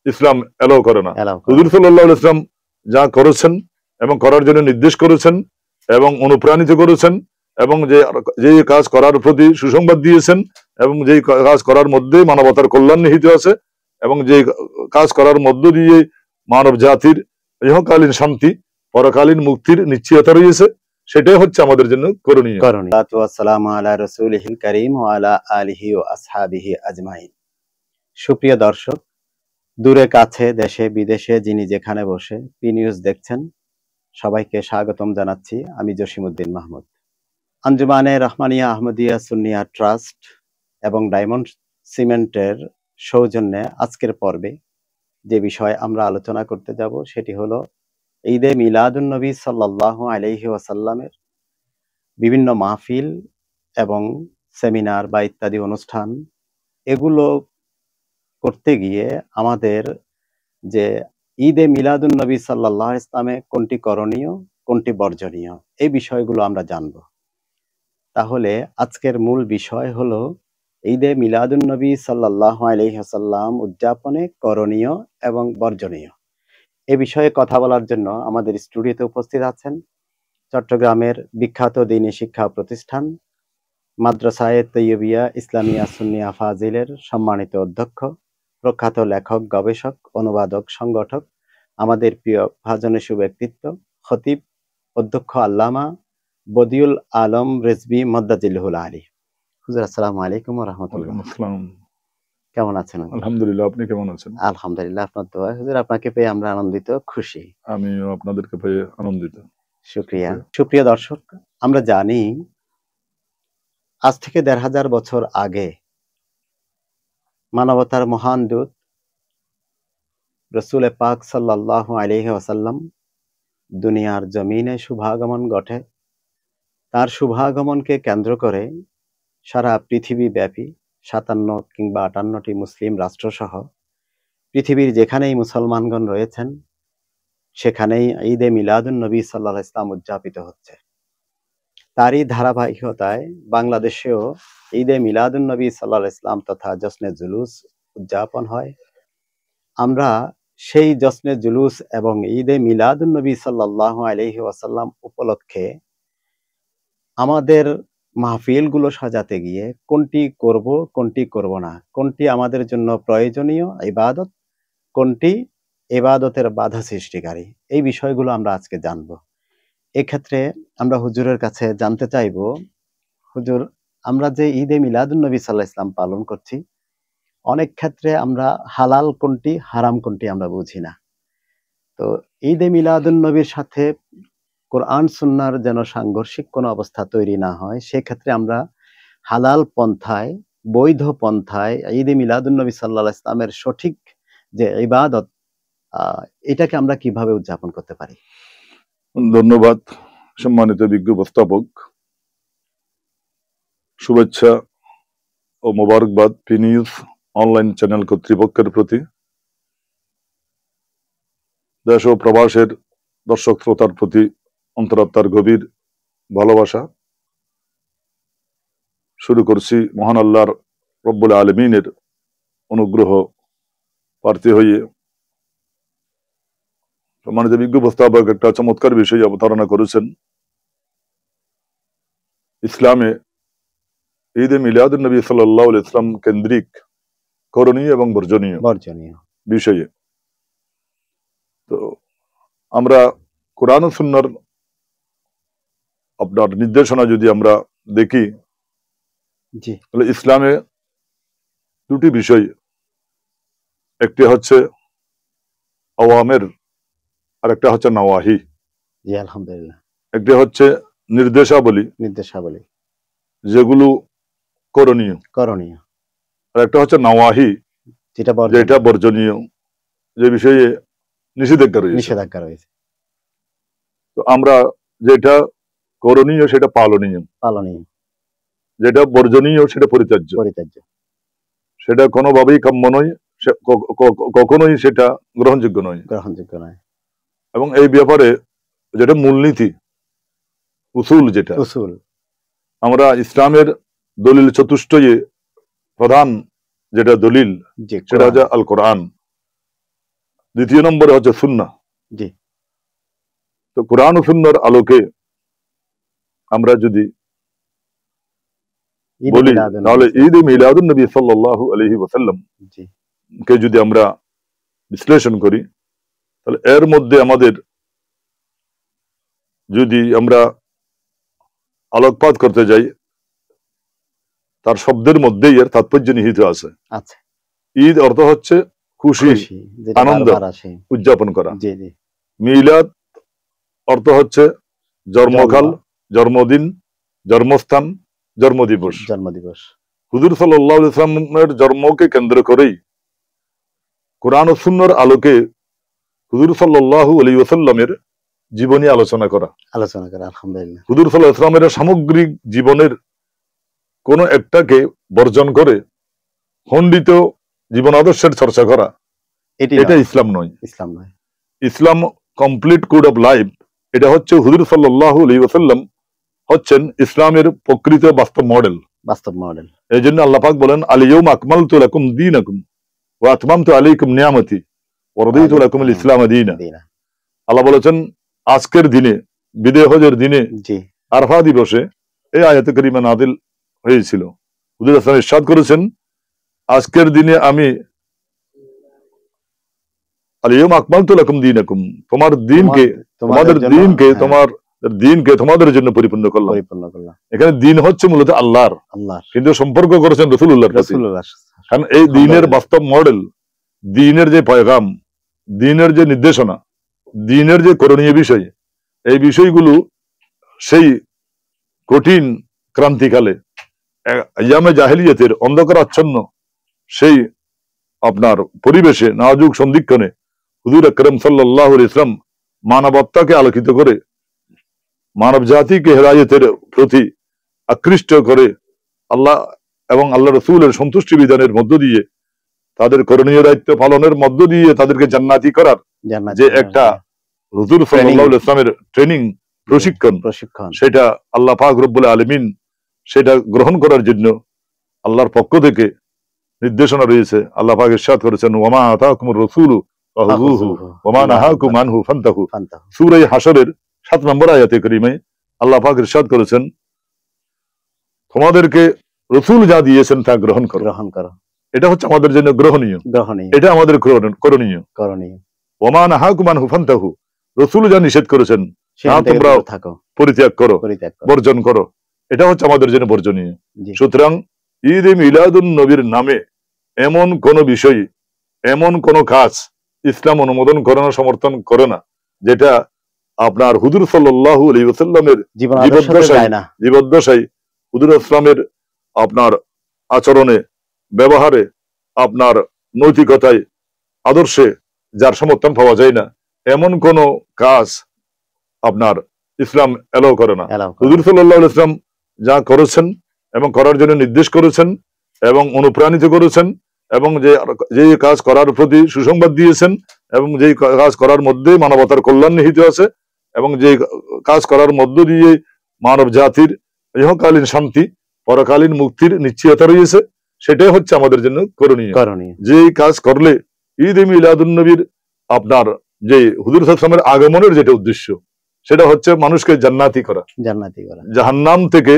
ইসলাম allow করে না। হুজুর সাল্লাল্লাহু আলাইহি ওয়াসাল্লাম যা করেছেন এবং করার জন্য নির্দেশ করেছেন এবং অনুপ্রাণিত করেছেন এবং যে কাজ করার প্রতি সুসংবাদ দিয়েছেন এবং যে কাজ করার মধ্যে মানবতার কল্যাণ নিহিত আছে এবং যে কাজ করার মধ্য দিয়ে মানব জাতির ইহকালীন শান্তি পরকালীন মুক্তির নিশ্চয়তা রয়েছে, সেটাই হচ্ছে আমাদের জন্য করণীয়। আসসালামু আলা রাসূলিহিল কারীম ওয়া আলা আলিহি ওয়া আসহাবিহি আজমাইন। সুপ্রিয় দর্শক, দূরে কাছে দেশে বিদেশে যিনি যেখানে বসে পি নিউজ দেখছেন, সবাইকে স্বাগতম জানাচ্ছি। আমি জসিমউদ্দিন মাহমুদ। আঞ্জুমানে রহমানিয়া আহমদিয়া সুন্নিয়া ট্রাস্ট এবং ডায়মন্ড সিমেন্টের সৌজন্যে আজকের পর্বে যে বিষয় আমরা আলোচনা করতে যাব সেটি হলো ঈদে মিলাদুন নবী সাল্লাল্লাহু আলাইহি ওয়াসাল্লামের বিভিন্ন মাহফিল এবং সেমিনার বা ইত্যাদি অনুষ্ঠান, এগুলো করতে গিয়ে আমাদের যে ঈদে মিলাদুন নবী সাল্লাল্লাহু আলাইহি ইসলামে কোনটি করণীয় কোনটি বর্জনীয়, এই বিষয়গুলো আমরা জানব। তাহলে আজকের মূল বিষয় হলো ঈদে মিলাদুন নবী সাল্লাল্লাহু আলাইহি ওয়াসাল্লাম উদযাপনে করণীয় এবং বর্জনীয়। এ বিষয়ে কথা বলার জন্য আমাদের স্টুডিওতে উপস্থিত আছেন চট্টগ্রামের বিখ্যাত দ্বীনী শিক্ষা প্রতিষ্ঠান মাদ্রাসায়ে তৈয়বিয়া ইসলামিয়া সুন্নিয়া ফাজিলের সম্মানিত অধ্যক্ষ, প্রখ্যাত লেখক, গবেষক, অনুবাদক, সংগঠক, আমাদের প্রিয় ভাজনেশু ব্যক্তিত্ব খতিব অধ্যক্ষ আল্লামা বদিউল আলম রেজভী মদ্দাজিল্লাহুল আলী। হুজুর আসসালামু আলাইকুম ওয়া রাহমাতুল্লাহ। কেমন আছেন? আলহামদুলিল্লাহ, আপনি কেমন আছেন? আলহামদুলিল্লাহ, আপনার দোয়া। হুজুর, আপনাকে পেয়ে আমরা আনন্দিত, খুশি। আমিও আপনাদেরকে পেয়ে আনন্দিত। শুকরিয়া। সুপ্রিয় দর্শক, আমরা জানি আজ থেকে ১৫০০ বছর আগে মানবতার মহান দূত রাসূলে পাক সাল্লাল্লাহু আলাইহি ওয়াসাল্লাম দুনিয়ার জমিনে শুভাগমন ঘটে। তার শুভাগমনকে কেন্দ্র করে সারা পৃথিবী ব্যাপী ৫৭ কিংবা ৫৮টি মুসলিম রাষ্ট্রসহ পৃথিবীর যেখানেই মুসলমানগণ রয়েছেন সেখানেই ঈদে মিলাদুন নবী সাল্লাল্লাহু আলাইহি ইসলাম উদযাপিত হচ্ছে। তারই ধারাবাহিকতায় বাংলাদেশেও ঈদে মিলাদুন নবী সাল্লাল্লাহু আলাইহি ইসলাম তথা জশ্নে জুলুস উদযাপন হয়। আমরা সেই জশ্নে জুলুস এবং ঈদে মিলাদুন নবী সাল্লাল্লাহু আলাইহি ওয়াসাল্লাম উপলক্ষে আমাদের মাহফিলগুলো সাজাতে গিয়ে কোনটি করব কোনটি করব না, কোনটি আমাদের জন্য প্রয়োজনীয় ইবাদত, কোনটি ইবাদতের বাধা সৃষ্টিকারী, এই বিষয়গুলো আমরা আজকে জানব। এক্ষেত্রে আমরা হুজুরের কাছে জানতে চাইব, হুজুর, আমরা যে ঈদে মিলাদুন নবী সাল্লাল্লাহু আলাইহি ওয়াসাল্লাম পালন করছি, অনেক ক্ষেত্রে আমরা হালাল কোনটি হারাম কোনটি আমরা বুঝি না। তো ঈদে মিলাদুন নবীর সাথে কোরআন সুন্নাহর যেন সাংঘর্ষিক কোনো অবস্থা তৈরি না হয়, সেক্ষেত্রে আমরা হালাল পন্থায়, বৈধ পন্থায় ঈদে মিলাদুন নবী সাল্লাল্লাহু আলাইহি ইসলামের সঠিক যে ইবাদত, এটাকে আমরা কিভাবে উদযাপন করতে পারি? ধন্যবাদ সম্মানিত বিজ্ঞ উপস্থাপক। শুভেচ্ছা ও মোবারকবাদ পি নিউজ অনলাইন চ্যানেল কর্তৃপক্ষের প্রতি, দেশ ও প্রবাসের দর্শক শ্রোতার প্রতি অন্তরাত্মার গভীর ভালোবাসা। শুরু করছি মহান আল্লাহর রব্বুল আলামিনের অনুগ্রহ প্রার্থী হয়ে। সম্মানিত বিজ্ঞ উপস্থাপক একটা চমৎকার বিষয় অবতারণা করেছেন। ইসলামে ঈদে মিলাদুন নবী সাল্লাল্লাহু আলাইহি ইসলাম কেন্দ্রিক করণীয় এবং বর্জনীয় বিষয়ে। তো আমরা কোরআন ও সুন্নাহর আপনার নির্দেশনা যদি আমরা দেখি, তাহলে ইসলামে দুটি বিষয়, একটি হচ্ছে আওয়ামের আর একটা হচ্ছে নওয়াহি। আলহামদুলিল্লাহ। একটি হচ্ছে নির্দেশাবলী যেগুলো করণীয়, আর একটা হচ্ছে নওয়াহি যেটা বর্জনীয়, যে বিষয়ে নিষেধাজ্ঞা রয়েছে। তো আমরা যেটা করণীয় সেটা পালনীয়, যেটা বর্জনীয় সেটা পরিত্যাজ্য। সেটা কোনোভাবেই কাম্য নয়, কখনোই সেটা গ্রহণযোগ্য নয়। এবং এই ব্যাপারে যেটা মূলনীতি, উসুল, যেটা আমরা ইসলামের দলিল চতুষ্টয়ে প্রধান যেটা দলিল সেটা হচ্ছে আল কোরআন। দ্বিতীয় নম্বরে হচ্ছে সুন্নাহ। জি। তো কোরআন ও সুন্নাহর আলোকে আমরা যদি বলি তাহলে ঈদ মিলাদুন নবী সাল্লাল্লাহু আলাইহি ওয়াসাল্লাম কে যদি আমরা বিশ্লেষণ করি, তাহলে এর মধ্যে আমাদের যদি আমরা আলোকপাত করতে যাই, তার শব্দের মধ্যেই এর তাৎপর্য নিহিত আছে। ঈদ অর্থ হচ্ছে খুশি, আনন্দ উদযাপন করা। মিলাদ অর্থ হচ্ছে জন্মকাল, জন্মদিন, জন্মস্থান, জন্মদিবস। হুজুর সাল্লাল্লাহু আলাইহি ওয়াসাল্লামের জন্মকে কেন্দ্র করেই কোরআন ও সুন্নাহর আলোকে হুজুর সাল্লাল্লাহু আলাইহি ওয়াসাল্লামের জীবনী আলোচনা করা। আলহামদুলিল্লাহ। হুজুর সাল্লাল্লাহু আলাইহি ওয়াসাল্লামের সামগ্রিক জীবনের কোন একটাকে বর্জন করে খণ্ডিত জীবন আদর্শের চর্চা করা, এটা ইসলাম নয়। ইসলাম কমপ্লিট কোড অফ লাইফ, এটা হচ্ছে হুজুর সাল্লাল্লাহু আলাইহি ওয়াসাল্লাম হচ্ছেন ইসলামের প্রকৃত বাস্তব মডেল। এই জন্য আল্লাহ পাক বলেন, আল ইয়াউমা আকমালতু লাকুম দীনাকুম ওয়া আতমামতু আলাইকুম নিয়ামতি ওয়া রাদিতু লাকুমুল ইসলাম দীনা। আল্লাহ বলেছেন আজকের দিনে, বিদায় হজের দিনে, আরফা দিবসে এই আয়াতে কারিমা নাযিল হয়েছিল। হুজুর সাল্লাল্লাহু ইরশাদ করেছেন, আজকের দিনে আমি আল ইয়াউমা আকমালতু লাকুম দীনাকুম, তোমার দিনকে, তোমাদের দিনকে, তোমার দিনকে তোমাদের জন্য পরিপূর্ণ করলাম। এখানে দিন হচ্ছে মূলত আল্লাহর, কিন্তু সম্পর্ক করেছেন রাসূলুল্লাহর সাথে। কারণ এই দিনের বাস্তব মডেল, দিনের যে পয়গাম, দিনের যে নির্দেশনা, দিনের যে করণীয় বিষয়, এই বিষয়গুলো সেই কঠিন ক্রান্তিকালে আইয়ামে জাহেলিয়াতের অন্ধকার আচ্ছন্ন সেই আপনার পরিবেশে, নাজুক সন্ধিক্ষণে হুজুর আকরাম সাল্লাল্লাহু আলাইহি ওয়াসাল্লাম মানবতাকে আলোকিত করে মানব জাতিকে হেদায়েতের প্রতি আকৃষ্ট করে আল্লাহ এবং আল্লাহ রাসূলের সন্তুষ্টি বিধানের মধ্য দিয়ে, তাদের করণীয় দায়িত্ব পালনের মধ্য দিয়ে তাদেরকে জান্নাতি করার যে একটা হুজুর সাল্লাল্লাহু আলাইহি ওয়াসাল্লামের ট্রেনিং, প্রশিক্ষণ, সেটা আল্লাহ পাক রব্বুল আলামিন সেটা গ্রহণ করার জন্য আল্লাহর পক্ষ থেকে নির্দেশনা রয়েছে। আল্লাহ পাক ইরশাদ করেছেন, ওয়ামা আতাকুমুর রাসূলু ফাহুযুহু ওয়ামা নাহাকুম আনহু ফান্তাহু। সূরা হাশরের 7 নম্বর আয়াতে কারিমায় আল্লাহ পাক ইরশাদ করেছেন, তোমাদেরকে রাসূল যা দিয়েছেন তা গ্রহণ করো। এটা হচ্ছে আমাদের জন্য গ্রহণীয়, এটা আমাদের করণীয়। ওয়ামা নাহাকুম আনহু ফান্তাহু, রাসূল যা নিষেধ করেছেন তা তোমরা পরিত্যাগ করো, বর্জন করো, এটা হচ্ছে আমাদের জন্য বর্জনীয়। সুতরাং ঈদ মিলাদুন নবীর নামে এমন কোন বিষয়, এমন কোন কাজ ইসলাম অনুমোদন করে না, সমর্থন করে না, যেটা আপনার হুজুর সাল্লাল্লাহু আলাইহি ওয়াসাল্লামের জীবদ্দশায় হুজুর ইসলামের আপনার আচরণে, ব্যবহারে, আপনার নৈতিকতায়, আদর্শে যার সমর্থন পাওয়া যায় না, এমন কোন কাজ আপনার ইসলাম এলাও করে না। হুজুর সাল্লাল্লাহু আলাইহি ওয়াসাল্লাম যা করেছেন এবং করার জন্য নির্দেশ করেছেন এবং অনুপ্রাণিত করেছেন এবং যে কাজ করার প্রতি সুসংবাদ দিয়েছেন এবং যে কাজ করার মধ্যে মানবতার কল্যাণ নিহিত আছে এবং যে কাজ করার মধ্য দিয়ে মানব জাতির ইহকালীন শান্তি, পরকালীন মুক্তির নিশ্চয়তা রয়েছে, সেটাই হচ্ছে আমাদের জন্য করণীয়। যে কাজ করলে ঈদ মিলাদুন নবীর আপনার যে হুজুর সাল্লাল্লাহু আলাইহি ওয়াসাল্লামের আগমনের যেটা উদ্দেশ্য, সেটা হচ্ছে মানুষকে জান্নাতি করা, জাহান্নাম থেকে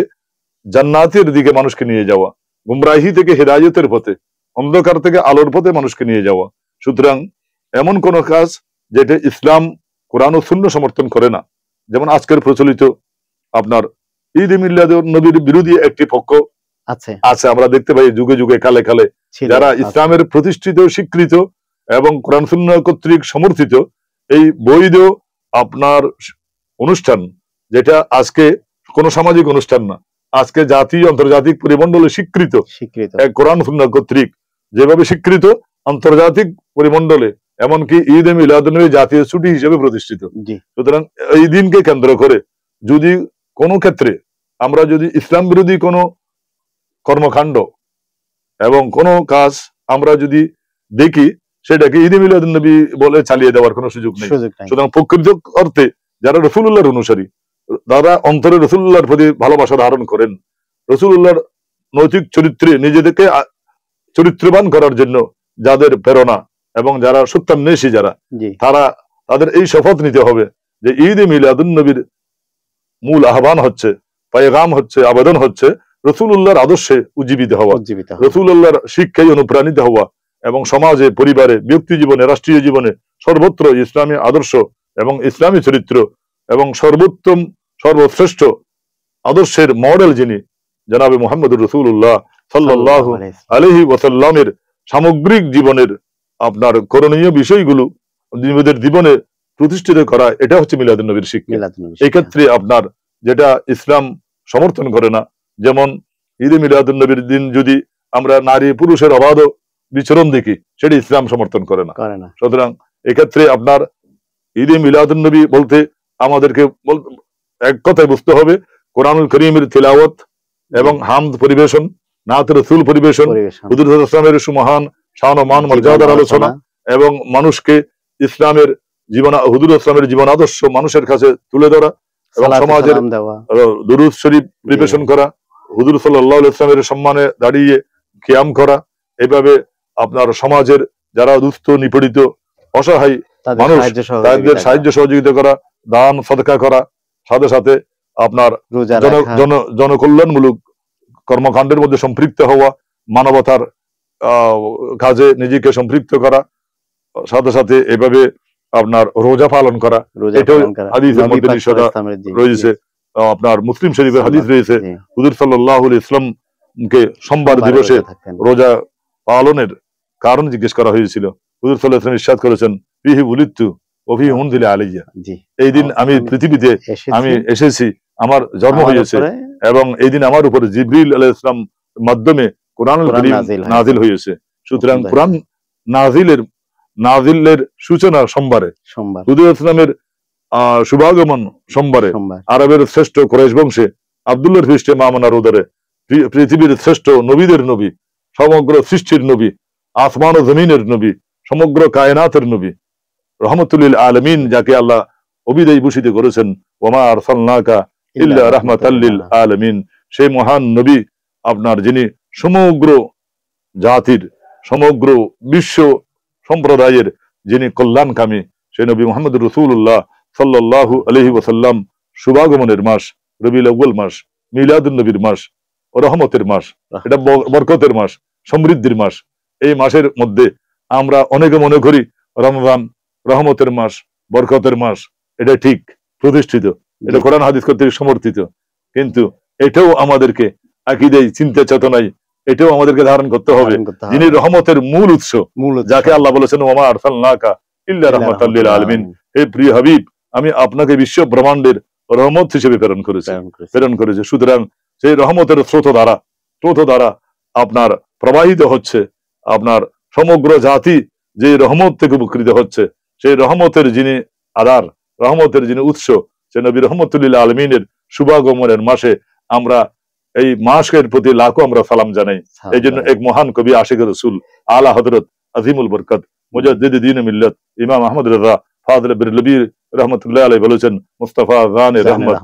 জান্নাতের দিকে মানুষকে নিয়ে যাওয়া, গুমরাহি থেকে হেদায়েতের পথে, অন্ধকার থেকে আলোর পথে মানুষকে নিয়ে যাওয়া। সুতরাং এমন কোন কাজ যেটা ইসলাম, কোরআন ও সুন্নাহ সমর্থন করে না, যেমন আজকের প্রচলিত আপনার ঈদ মিলাদুন নবীর বিরোধী একটি পক্ষ আছে, আমরা দেখতে পাই যুগে যুগে, কালে কালে, যারা ইসলামের প্রতিষ্ঠিত, স্বীকৃত এবং কোরআন সুন্নাহ কর্তৃক সমর্থিত এই বৈধ আপনার অনুষ্ঠান, যেটা আজকে কোন সামাজিক অনুষ্ঠান না, আজকে জাতীয় আন্তর্জাতিক পরিমণ্ডলে স্বীকৃত কোরআন সুন্নাহ কর্তৃক যেভাবে স্বীকৃত, আন্তর্জাতিক পরিমণ্ডলে এমনকি ঈদ মিলাদুন নবী জাতীয় ছুটি হিসেবে প্রতিষ্ঠিত। সুতরাং এই দিনকে কেন্দ্র করে যদি কোনো ক্ষেত্রে আমরা যদি ইসলাম বিরোধী কোনো কর্মকাণ্ড এবং কোনো কাজ আমরা যদি দেখি, সেটাকে ঈদ মিলাদুন নবী বলে চালিয়ে দেওয়ার কোনো সুযোগ নেই। সুতরাং প্রকৃত অর্থে যারা রাসূলুল্লাহর অনুসারী, যারা অন্তরে রাসূলুল্লাহর প্রতি ভালোবাসা ধারণ করেন, রাসূলুল্লাহর নৈতিক চরিত্রে নিজেদেরকে চরিত্রবান করার জন্য যাদের প্রেরণা এবং যারা সত্যান্বেষী যারা, তাদের এই শপথ নিতে হবে যে ঈদ মিলাদুন নবীর মূল আহ্বান হচ্ছে, পায়গাম হচ্ছে, আবেদন হচ্ছে রাসূলুল্লাহর আদর্শে উজ্জীবিত হওয়া, রাসূলুল্লাহর শিক্ষায় অনুপ্রাণিত হওয়া এবং সমাজে, পরিবারে, ব্যক্তি জীবনে, রাষ্ট্রীয় জীবনে সর্বত্র ইসলামী আদর্শ এবং ইসলামী চরিত্র এবং সর্বোত্তম সর্বশ্রেষ্ঠ আদর্শের মডেল যিনি জনাবে মুহাম্মদুর রাসূলুল্লাহ সাল্লাল্লাহু আলাইহি ওয়াসাল্লামের সামগ্রিক জীবনের আপনার করণীয় বিষয়গুলো নিজেদের জীবনে প্রতিষ্ঠিত করা, এটা হচ্ছে মিলাদুন নবীর শিক্ষা। এই ক্ষেত্রে আপনার যেটা ইসলাম সমর্থন করে না, যেমন ঈদে মিলাদুন নবীর দিন যদি আমরা নারী পুরুষের অবাধ বিচরণ দেখি, সেটা ইসলাম সমর্থন করে না। সুতরাং এক্ষেত্রে আপনার ঈদে মিলাদুন নবী বলতে আমাদেরকে এক কথায় বুঝতে হবে কোরআনুল কারীমের তিলাওয়াত এবং হামদ পরিবেশন, নাত রাসূল পরিবেশন, হুজুর সাল্লাল্লাহু আলাইহি ওয়াসাল্লামের সুমহান শান ও মান মর্যাদার আলোচনা এবং মানুষকে ইসলামের হুজুর ইসলামের জীবন আদর্শ মানুষের কাছে তুলে ধরা এবং সমাজের দুরূদ শরীফ পরিবেশন করা, হুজুর সাল্লাল্লাহু আলাইহি ওয়াসাল্লামের সম্মানে দাঁড়িয়ে কিয়াম করা, এইভাবে আপনার সমাজের যারা দুস্থ, নিপীড়িত, অসহায় মানুষ তাদের সাহায্য সহযোগিতা করা, দান সদকা করা, সাথে সাথে আপনার জনকল্যাণমূলক কর্মকাণ্ডের মধ্যে সম্পৃক্ত হওয়া, মানবতার কাজে নিজেকে সম্পৃক্ত করা, সাথে সাথে এভাবে আপনার রোজা পালন করা, এটাও হাদিসের মধ্যে নিষেধ রয়েছে। আপনার মুসলিম শরীফের হাদিস রয়েছে হুজুর সাল্লাল্লাহু আলাইহি ওয়াসাল্লামকে সোমবার দিবসে রোজা পালনের কারণ জিজ্ঞেস করা হয়েছিল। হুজুর সাল্লাল্লাহু আলাইহি ওয়াসাল্লাম ইরশাদ করেছেন, ফিহি উলিদতু ওয়া ফিহি উনজিলা আলাইয়া, এই দিন আমি পৃথিবীতে আমি এসেছি, আমার জন্ম হয়েছে এবং এই দিন আমার উপরে জিবরিল আলাইহিস সালাম মাধ্যমে কোরআনুল কারীম নাযিল হয়েছে। সুতরাং কোরআন নাযিলের সূচনা সোমবারে, হুজুর ইসলামের শুভাগমন সোমবারে, আরবের শ্রেষ্ঠ কুরাইশ বংশে আব্দুল্লাহর খ্রিস্টে মামুনার উদরে পৃথিবীর শ্রেষ্ঠ নবীদের নবী, সমগ্র সৃষ্টির নবী, আসমান ও জমিনের নবী, সমগ্র কায়নাতের নবী, রহমতুল লিল আলামিন, যাকে আল্লাহ অবিদায় ভূষিত করেছেন, ওমা আরসালনাকা ইল্লা রাহমাতাল লিল আলামিন, সেই মহান নবী আপনার যিনি সমগ্র জাতির, সমগ্র বিশ্ব সম্প্রদায়ের যিনি কল্যাণকামী, সেই নবী মুহাম্মদুর রাসূলুল্লাহ সাল্লাল্লাহু আলাইহি ওয়াসাল্লাম শুভাগমনের মাস রবিউল আউয়াল মাস, মিলাদুন নবীর মাস, রহমতের মাস, এটা বরকতের মাস, সমৃদ্ধির মাস। এই মাসের মধ্যে আমরা অনেকে মনে করি রমজান রহমতের মাস, বরকতের মাস, এটা ঠিক প্রতিষ্ঠিত, এটা কোরআন হাদিস কর্তৃক সমর্থিত, কিন্তু এটাও আমাদেরকে আকীদায়, চিন্তা চেতনায় এটাও আমাদেরকে ধারণ করতে হবে যিনি রহমতের মূল উৎস, যাকে আল্লাহ বলেছেন ওমা আরসালনাকা ইল্লা রাহমাতাল লিল আলামিন, হে প্রিয় হাবিব, আমি আপনাকে বিশ্ব ব্রহ্মাণ্ডের রহমত হিসেবে প্রেরণ করেছি। সুতরাং সেই রহমতের স্রোত দ্বারা আপনার প্রবাহিত হচ্ছে আপনার সমগ্র জাতি যে রহমত থেকে উপকৃত হচ্ছে, সেই রহমতের যিনি আধার, রহমতের যিনি উৎস, সে নবী রহমতুল লিল আলামিনের শুভাগমনের মাসে আমরা এই মাসের প্রতি লাখো আমরা সালাম জানাই। এই জন্য এক মহান কবি আশিক রাসূল আলা হযরত আজিমুল বরকত মুজাদ্দিদ দ্বীন মিল্লাত ইমাম আহমদ রেজা ফাযিল বিরলবী রাহমাতুল্লাহ আলাইহি বলেছেন, মুস্তাফা জানে রহমত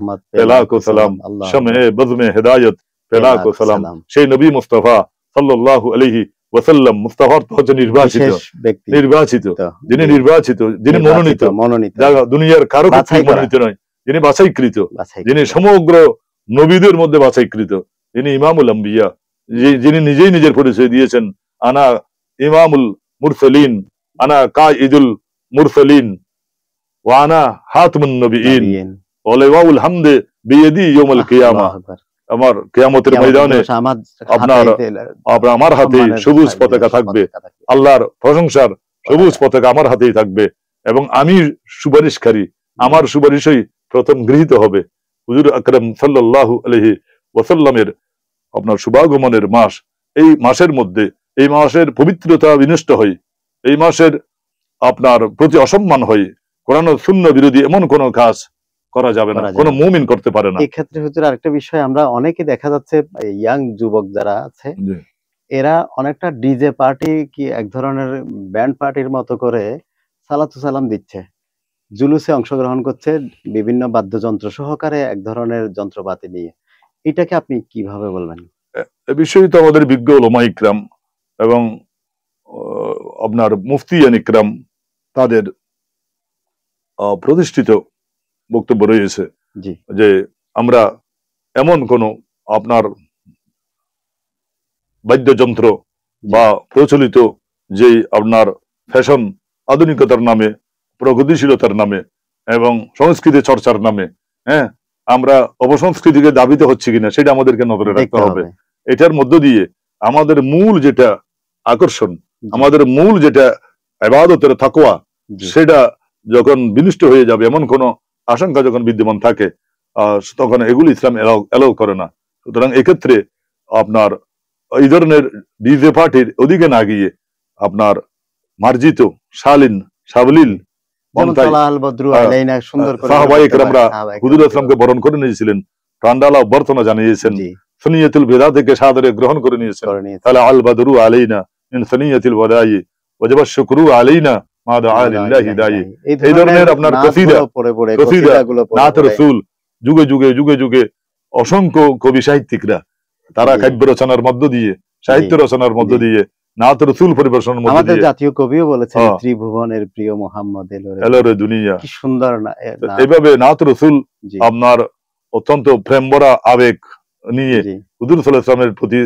লাখো সালাম, শামে বজমে হিদায়াত লাখো সালাম। সেই নবী মুস্তাফা সাল্লাল্লাহু আলাইহি ওয়াসাল্লাম মুস্তাফার হচ্ছেন নির্বাচিত, যিনি মনোনীত, দুনিয়ার কারো কাছে মনোনীত নয়, যিনি বাছাইকৃত, যিনি সমগ্র নবীদের মধ্যে বাছাইকৃত, যিনি ইমামুল আম্বিয়া, যিনি নিজেই নিজের পরিচয় দিয়েছেন, আনা ইমামুল মুরসালিন, আনা কাঈদুল মুরসালিন ওয়া আনা হাতিমুন নবিয়িন ওয়া লিওয়াউল হামদে বিয়াদি ইয়াউমুল কিয়ামা, আমার কিয়ামতের ময়দানে আমার হাতে সবুজ পতাকা থাকবে, আল্লাহর প্রশংসার সবুজ পতাকা আমার হাতেই থাকবে এবং আমি সুপারিশকারী, আমার সুপারিশই প্রথম গৃহীত হবে। হুজুর আকরাম সাল্লাল্লাহু আলাইহি ওয়াসাল্লামের আপনার শুভাগমনের মাস, এই মাসের মধ্যে এই মাসের পবিত্রতা বিনষ্ট হয়, এই মাসের আপনার প্রতি অসম্মান হয়, কোরআন ও সুন্নাহ বিরোধী এমন কোন কাজ করা যাবে না, কোন মুমিন করতে পারে না। এই ক্ষেত্রে হুজুর আরেকটা বিষয়, আমরা অনেকে দেখা যাচ্ছে ইয়াং যুবক যারা আছে এরা অনেকটা ডিজে পার্টি কি এক ধরনের ব্যান্ড পার্টির মতো করে সালাতু সালাম দিচ্ছে, জুলুসে অংশগ্রহণ করছে বিভিন্ন বাদ্যযন্ত্র সহকারে, এক ধরনের যন্ত্রপাতি নিয়ে। এটাকে আপনি কিভাবে বলবেন? এ বিষয়ে তো আমাদের বিজ্ঞ উলামা ইকরাম এবং আপনার মুফতি ইকরাম তাদের প্রতিষ্ঠিত বক্তব্য রয়েছে যে আমরা এমন কোন আপনার বাদ্যযন্ত্র বা প্রচলিত যে আপনার ফ্যাশন আধুনিকতার নামে, প্রগতিশীলতার নামে এবং সংস্কৃতি চর্চার নামে আমরা অপসংস্কৃতিকে দাবিত হচ্ছে কিনা সেটা আমাদেরকে নজরে রাখতে হবে। এটার মধ্য দিয়ে আমাদের মূল যেটা আকর্ষণ, আমাদের মূল যেটা ইবাদতের তাকওয়া, সেটা যখন বিনষ্ট হয়ে যাবে এমন কোন আশঙ্কা যখন বিদ্যমান থাকে তখন এগুলি ইসলাম এলাও করে না। সুতরাং এক্ষেত্রে আপনার এই ধরনের ডিজে পার্টির ওদিকে না গিয়ে আপনার মার্জিত শালীন সাবলীল হুজুর ইসলামকে বরণ করে নিয়েছিলেন, প্রাণডালা অভ্যর্থনা জানিয়েছেন, সুনিয়াতুল বিদা থেকে সাদরে গ্রহণ করে নিয়েছেন। তাহলে আল বাদরু আলাইনা মিন সুনিয়াতিল ওয়াদাই ওয়াজিবা শুকরু আলাইনা মা দা লিল্লাহি দাই। এই ধরনের আপনার কসিদা নাত রাসূল যুগে যুগে যুগে যুগে অসংখ্য কবি সাহিত্যিকরা তারা কাব্য রচনার মধ্য দিয়ে, সাহিত্য রচনার মধ্য দিয়ে নাত রাসূল পরিবেশনের মধ্য দিয়ে, আমাদের জাতীয় কবিও বলেছেন ত্রিভুবনের প্রিয় মুহাম্মদ এলোরে দুনিয়া, কি সুন্দর না। এইভাবে নাত রাসূল আপনার অত্যন্ত প্রেম ভরা আবেগ নিয়ে হুজুর সাল্লাল্লাহু আলাইহি ওয়াসাল্লামের প্রতি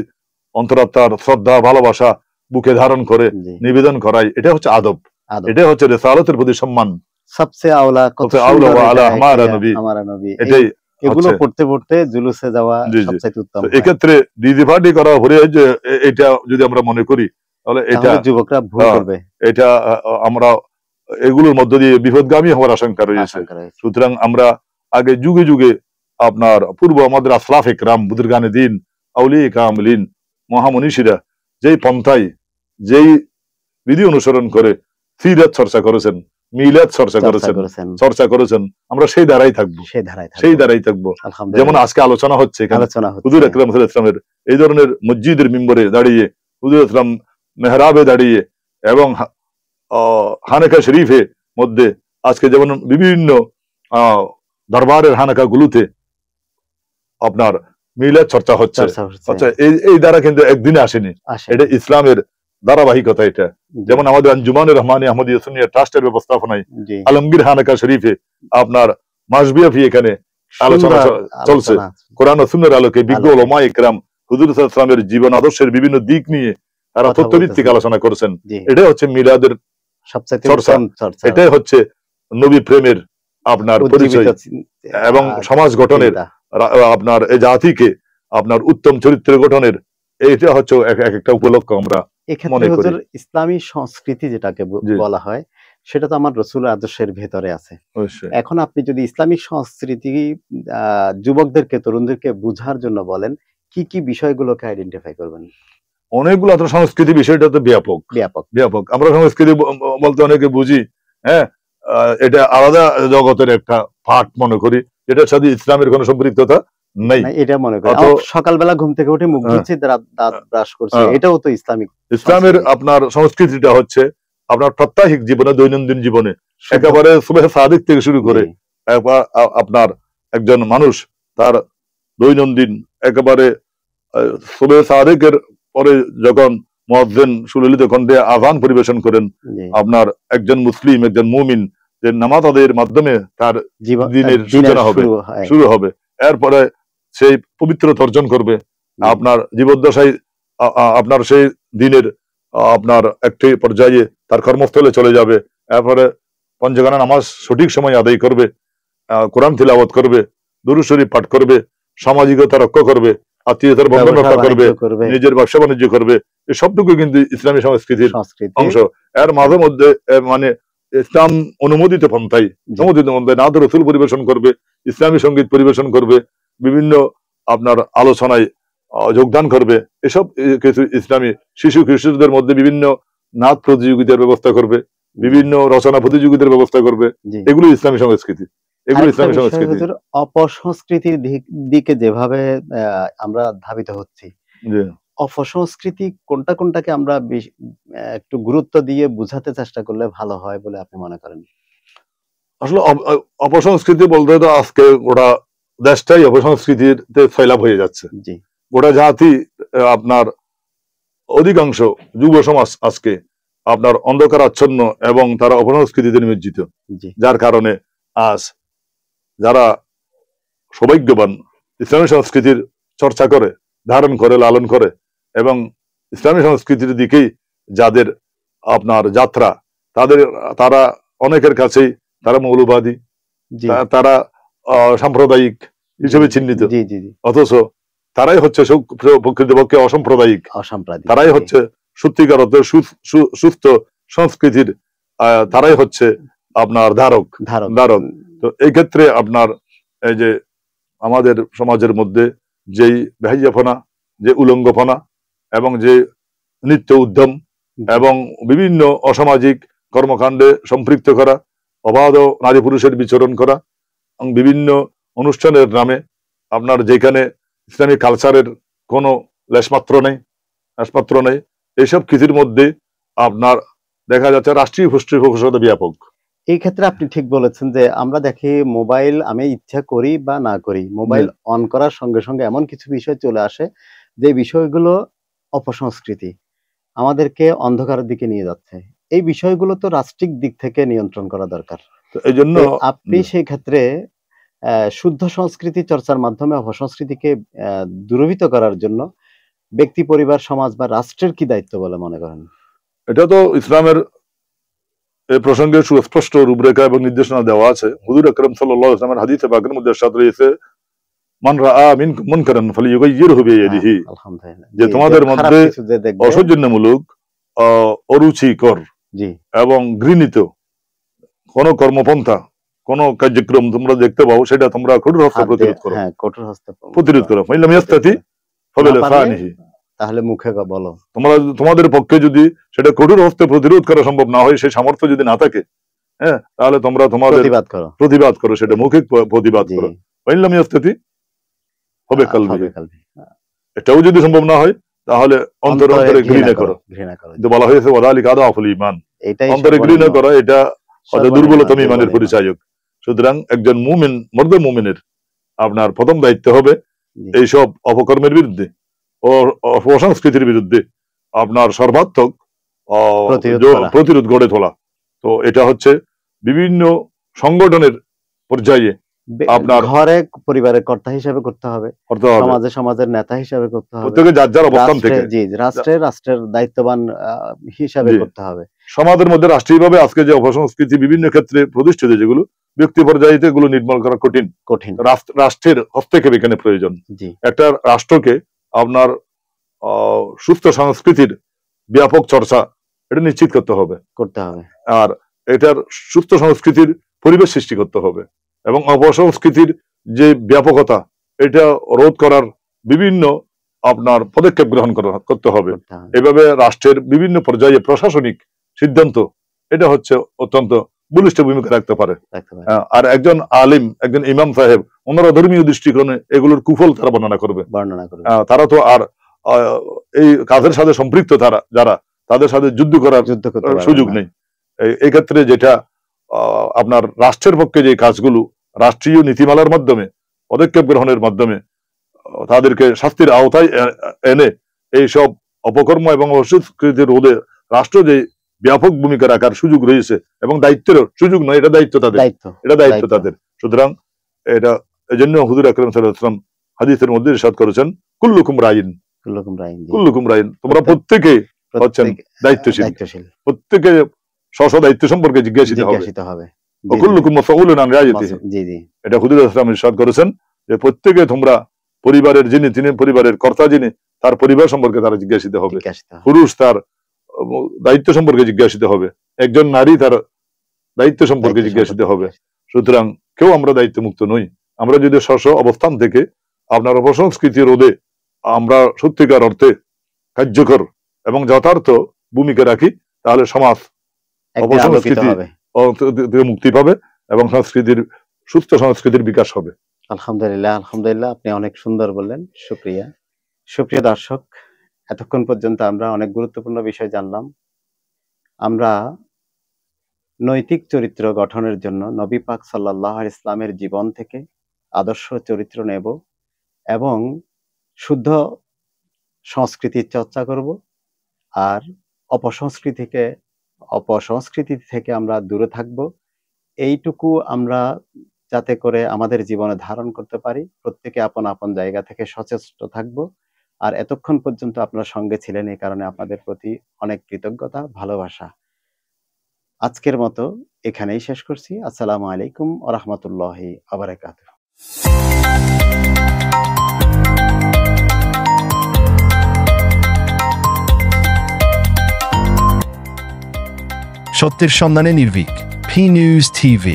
অন্তরাত্মার শ্রদ্ধা ভালোবাসা বুকে ধারণ করে নিবেদন করাই, এটা হচ্ছে আদব, এটা হচ্ছে রিসালাতের প্রতি সম্মান। সবচেয়ে আওলা আলা হামারা নবী, এটাই এগুলো পড়তে পড়তে জুলুসে যাওয়া সবচেয়ে উত্তম। এক্ষেত্রে ডিজি পার্টি করা হলে যে এটা যদি আমরা মনে করি তাহলে এটা যুবকরা ভুল করবে, এটা আমরা এগুলোর মধ্য দিয়ে বিপদগামী হওয়ার আশঙ্কা রয়েছে। সুতরাং আমরা আগে যুগে যুগে আপনার পূর্ব আমাদের আসলাফ ইকরাম বুজুর্গানে দিন আউলিয়া কামিলিন মহামনীষীরা যেই পন্থায় যেই বিধি অনুসরণ করে সিরাত চর্চা করেছেন, মিলাদ চর্চা করেছেন, আমরা সেই ধারাই থাকবো, সেই ধারাই থাকবো। যেমন আজকে আলোচনা হচ্ছে হুজুর আকরাম সাল্লাল্লাহু আলাইহি ওয়াসাল্লামের এই ধরনের মসজিদের মিম্বরে দাঁড়িয়ে, হুজুর ইসলাম মেহরাবে দাঁড়িয়ে এবং হানেকা শরীফে মধ্যে আজকে যেমন বিভিন্ন দরবারের হানেকা গুলোতে আপনার মিলাদ চর্চা হচ্ছে। আচ্ছা, এই দ্বারা কিন্তু একদিনে আসেনি, এটা ইসলামের ধারাবাহিকতা। এটা যেমন আমাদের আঞ্জুমান রহমানী আহমদিয়া সুন্নিয়া ট্রাস্টের ব্যবস্থাপনায় আলমগীর হানেকা শরীফে আপনার মাসব্যাপী এখানে আলোচনা চলছে কোরআন ও সুন্নাহর আলোকে। বিজ্ঞ উলামা ইকরাম হুজুর সাল্লাল্লাহু আলাইহি ওয়াসাল্লামের জীবন আদর্শের বিভিন্ন দিক নিয়ে তারা তথ্যভিত্তিক আলোচনা করেছেন। এটাই হচ্ছে মিলাদের চর্চা, এটাই হচ্ছে নবী প্রেমের আপনার পরিচয় এবং সমাজ গঠনের, আপনার এই জাতিকে আপনার উত্তম চরিত্র গঠনের, এটা হচ্ছে একটা উপলক্ষ আমরা মনে করি। ইসলামী সংস্কৃতি যেটাকে বলা হয় সেটা তো আমার রাসূলের আদর্শের ভেতরে আছে। এখন আপনি যদি ইসলামিক সংস্কৃতি যুবকদেরকে, তরুণদেরকে বোঝার জন্য বলেন, কি কি বিষয়গুলোকে আইডেন্টিফাই করবেন? অনেকগুলো তো সংস্কৃতি, বিষয়টা তো ব্যাপক ব্যাপক ব্যাপক। আমরা সংস্কৃতি বলতে অনেকে বুঝি এটা আলাদা জগতের একটা পার্ট মনে করি, যেটার সাথে ইসলামের কোনো সম্পৃক্ততা নাই, এটা মনে করি। সকালবেলা ঘুম থেকে উঠে মুখ ধুচ্ছি, দাঁত ব্রাশ করছি, এটাও তো ইসলামের আপনার সংস্কৃতিটা হচ্ছে আপনার প্রাত্যহিক জীবনে, দৈনন্দিন জীবনে একেবারে সুবহ সাদিক থেকে শুরু করে আপনার একজন মানুষ তার দৈনন্দিন একেবারে সুবহ সাদিকের পরে যখন মুয়াজ্জিন সুললিত কণ্ঠে আযান পরিবেশন করেন, আপনার একজন মুসলিম, একজন মুমিন যে নামাজ আদায়ের মাধ্যমে তার দিনের সূচনা হবে, শুরু হবে, এরপরে সেই পবিত্রতা অর্জন করবে, আপনার জীবদ্দশায় আপনার সেই দিনের আপনার একটি পর্যায়ে তার কর্মস্থলে চলে যাবে, এরপরে পঞ্চগানা নামাজ সঠিক সময় আদায় করবে, কোরআন তিলাওয়াত করবে, দুরূদ শরীফ পাঠ করবে, সামাজিকতা রক্ষা করবে, আত্মীয়তার বন্ধন রক্ষা করবে, নিজের ব্যবসা বাণিজ্য করবে। এই সবটুকু কিন্তু ইসলামী সংস্কৃতির অংশ। এর মাঝে মধ্যে মানে ইসলাম অনুমোদিত পন্থায় নাত রাসূল পরিবেশন করবে, ইসলামী সঙ্গীত পরিবেশন করবে, বিভিন্ন আপনার আলোচনায় যোগদান করবে। এসব কিছু ইসলামী শিশু কিশোরদের মধ্যে বিভিন্ন নাচ প্রতিযোগিতার ব্যবস্থা করবে, বিভিন্ন রচনা প্রতিযোগিতার ব্যবস্থা করবে। এগুলো ইসলামী সংস্কৃতি, এগুলো ইসলামী সংস্কৃতি। অপসংস্কৃতির দিকে যেভাবে আমরা ধাবিত হচ্ছি, অপসংস্কৃতি কোনটা কোনটাকে আমরা একটু গুরুত্ব দিয়ে বুঝাতে চেষ্টা করলে ভালো হয় বলে আপনি মনে করেন? আসলে অপসংস্কৃতি বলতে তো আজকে গোটা দেশটাই অপসংস্কৃতিতে ফেলাপ হয়ে যাচ্ছে। গোটা জাতি আপনার অধিকাংশ যুব সমাজ আজকে আপনার অন্ধকার আচ্ছন্ন এবং তারা অপসংস্কৃতিতে নিমজ্জিত, যার কারণে আজ যারা সৌভাগ্যবান ইসলামী সংস্কৃতির চর্চা করে, ধারণ করে, লালন করে এবং ইসলামী সংস্কৃতির দিকেই যাদের আপনার যাত্রা, তারা অনেকের কাছেই তারা মৌলবাদী, তারা সাম্প্রদায়িক হিসেবে চিহ্নিত, অথচ তারাই হচ্ছে প্রকৃতপক্ষে অসাম্প্রদায়িক, তারাই হচ্ছে সত্যিকার অর্থে সুস্থ সংস্কৃতির, তারাই হচ্ছে আপনার ধারক। তো এই ক্ষেত্রে আপনার এই যে আমাদের সমাজের মধ্যে যেই বেহাইয়াপনা, যে উলঙ্গপনা এবং যে নিত্য উদ্যম এবং বিভিন্ন অসামাজিক কর্মকাণ্ডে সম্পৃক্ত করা, অবাধ নারী পুরুষের বিচরণ করা এবং বিভিন্ন অনুষ্ঠানের নামে আপনার যেখানে ইসলামী কালচারের কোনো লেশমাত্র নেই, এইসব কিছুর মধ্যে আপনার দেখা যাচ্ছে রাষ্ট্রীয় পৃষ্ঠপোষকতা ব্যাপক। এই ক্ষেত্রে আপনি ঠিক বলেছেন যে আমরা দেখি মোবাইল, আমি ইচ্ছা করি বা না করি, মোবাইল অন করার সঙ্গে সঙ্গে এমন কিছু বিষয় চলে আসে যে বিষয়গুলো অপসংস্কৃতি, আমাদেরকে অন্ধকারের দিকে নিয়ে যাচ্ছে। এই বিষয়গুলো তো রাষ্ট্রিক দিক থেকে নিয়ন্ত্রণ করা দরকার। এই জন্য আপনি সেই ক্ষেত্রে শুদ্ধ সংস্কৃতি চর্চার মাধ্যমে অপসংস্কৃতিকে দূরীভূত করার জন্য ব্যক্তি, পরিবার, সমাজ বা রাষ্ট্রের কি দায়িত্ব বলে মনে করেন? এটা তো ইসলামের এই প্রসঙ্গে সুস্পষ্ট রূপরেখা এবং নির্দেশনা দেওয়া আছে। হুজুর আকরাম সাল্লাল্লাহু আলাইহি ওয়াসাল্লামের হাদিসে পাকের মধ্যে ইরশাদ রয়েছে, মান রাআ মিনকুম মুনকারান ফালিয়ুগাইয়িরহু বিয়াদিহি, যে তোমাদের মধ্যে অসহ্যমূলক, অরুচিকর এবং ঘৃণিত কোন কর্মপন্থা, কোন কার্যক্রম তোমরা দেখতে পাও, সেটা তোমরা কঠোর হস্তে প্রতিরোধ করো। ফাইল্লাম ইয়াস্তাতি ফাবিলিসানিহি, তাহলে মুখে বলো। তোমাদের পক্ষে যদি সেটা কঠোর হস্তে প্রতিরোধ করা সম্ভব না হয়, সেই সামর্থ্য যদি না থাকে, হ্যাঁ, তাহলে তোমরা তোমাদের প্রতিবাদ করো, সেটা মৌখিক প্রতিবাদ করো। ফাইল্লাম ইয়াস্তাতি হবে কালবি, এটাও যদি সম্ভব না হয় তাহলে অন্তরে ঘৃণা করো। বলা হয়েছে ওয়াযালিকা আদাফুল ঈমান, অন্তরে ঘৃণা করা এটা দুর্বলতম ঈমানের পরিচায়ক। সুতরাং একজন মুমিন, মর্দ মুমিনের আপনার প্রথম দায়িত্ব হবে এইসব অপকর্মের বিরুদ্ধে ও অপসংস্কৃতির বিরুদ্ধে আপনার সর্বাত্মক প্রতিরোধ গড়ে তোলা। তো এটা হচ্ছে বিভিন্ন সংগঠনের পর্যায়ে, আপনার ঘরে পরিবারের কর্তা হিসেবে করতে হবে, সমাজের নেতা হিসেবে করতে হবে, প্রত্যেকে যার যার অবস্থান থেকে, রাষ্ট্রের দায়িত্ববান হিসাবে করতে হবে। সমাজের মধ্যে রাষ্ট্রীয়ভাবে আজকে যে অপসংস্কৃতি বিভিন্ন ক্ষেত্রে প্রতিষ্ঠিত, যেগুলো ব্যক্তি পর্যায়ে এগুলো নির্মূল করা কঠিন, রাষ্ট্রের হস্তক্ষেপ এখানে প্রয়োজন। একটা রাষ্ট্রকে আপনার সুস্থ সংস্কৃতির ব্যাপক চর্চা এটা নিশ্চিত করতে হবে, আর এটার সুস্থ সংস্কৃতির পরিবেশ সৃষ্টি করতে হবে এবং অপসংস্কৃতির যে ব্যাপকতা এটা রোধ করার বিভিন্ন আপনার পদক্ষেপ গ্রহণ করতে হবে। এভাবে রাষ্ট্রের বিভিন্ন পর্যায়ে প্রশাসনিক সিদ্ধান্ত এটা হচ্ছে অত্যন্ত বলিষ্ঠ ভূমিকা রাখতে পারে। আর একজন আলিম, একজন ইমাম সাহেব, ওনারা ধর্মীয় দৃষ্টিকোণে এগুলোর কুফল তারা বর্ণনা করবে। তারা তো আর এই কাজের সাথে সম্পৃক্ত, যারা তাদের সাথে যুদ্ধ করার সুযোগ নেই। এই ক্ষেত্রে যেটা আপনার রাষ্ট্রের পক্ষে যে কাজগুলো রাষ্ট্রীয় নীতিমালার মাধ্যমে, পদক্ষেপ গ্রহণের মাধ্যমে তাদেরকে শাস্তির আওতায় এনে এইসব অপকর্ম এবং অসংস্কৃতি রোধে রাষ্ট্র যে ব্যাপক ভূমিকা রাখার সুযোগ রয়েছে, এবং দায়িত্বের সুযোগ নয়, এটা দায়িত্ব তাদের। সুতরাং এটা এই জন্য হুজুর আকরাম সাল্লাল্লাহু আলাইহি ওয়াসাল্লাম হাদিসের মধ্যে ইরশাদ করেছেন, কুল্লুকুম রাইন, তোমরা প্রত্যেকে হচ্ছেন দায়িত্বশীল, প্রত্যেকে স্ব দায়িত্ব সম্পর্কে জিজ্ঞাসিত হবে। কুল্লুকুম মাসউলুন আন রাইয়াতিহি, এটা হুজুর ইসলাম ইরশাদ করেছেন যে প্রত্যেকে তোমরা পরিবারের তিনি পরিবারের কর্তা যিনি, তার পরিবার সম্পর্কে তারা জিজ্ঞাসিত হবে। পুরুষ তার দায়িত্ব সম্পর্কে জিজ্ঞাসিত হবে, একজন নারী তার দায়িত্ব সম্পর্কে জিজ্ঞাসিত হবে। সুতরাং কেউ আমরা দায়িত্ব মুক্ত নই। আমরা যদি স্ব অবস্থান থেকে আপনার অপসংস্কৃতি রোধে আমরা সত্যিকার অর্থে কার্যকর এবং যথার্থ ভূমিকা রাখি, তাহলে সমাজ অপসংস্কৃতি মুক্তি পাবে এবং সুস্থ সংস্কৃতির বিকাশ হবে। আলহামদুলিল্লাহ, আপনি অনেক সুন্দর বললেন। সুপ্রিয় দর্শক, এতক্ষণ পর্যন্ত আমরা অনেক গুরুত্বপূর্ণ বিষয় জানলাম। আমরা নৈতিক চরিত্র গঠনের জন্য নবী পাক সাল্লাল্লাহু আলাইহি ইসলামের জীবন থেকে আদর্শ চরিত্র নেব এবং শুদ্ধ সংস্কৃতির চর্চা করব আর অপসংস্কৃতি থেকে আমরা দূরে থাকব, এইটুকু আমরা যাতে করে আমাদের জীবনে ধারণ করতে পারি। প্রত্যেকে আপন আপন জায়গা থেকে সচেষ্ট থাকব। আর এতক্ষণ পর্যন্ত আপনার সঙ্গে ছিলেন, এই কারণে আপনাদের প্রতি অনেক কৃতজ্ঞতা, ভালোবাসা। আজকের মতো এখানেই শেষ করছি। আসসালামু আলাইকুম ওয়া রাহমাতুল্লাহি ওয়া বারাকাতুহু। সত্যের সন্ধানে নির্ভীক, P News TV।